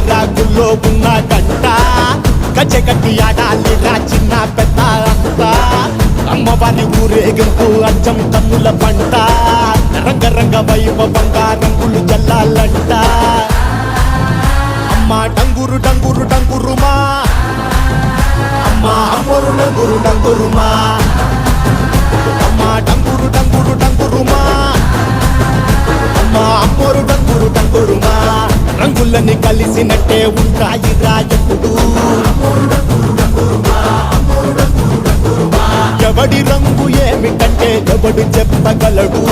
రాగుల్లో ఉన్న గంట గజ్జెగట్టి ఆడాలిరా చిన్న పెద్ద అంతా అమ్మవారి ఊరేగింపు అచ్చం కన్నుల పంట రంగరంగ వైభవంగా రంగులు జల్లాలంట అమ్మ డంగురు డంగురు డంగురుమా అమ్మ అమ్మోరు డంగురు డంగురుమా అమ్మ డంగురు డంగురు డంగురుమా అమ్మ అమ్మోరు డంగురు డంగురుమా రంగులని కలిసినట్టే ఉంటాయిరా ఎప్పుడు ఎవడి రంగు ఏమిటంటే ఎవడు చెప్పగలడు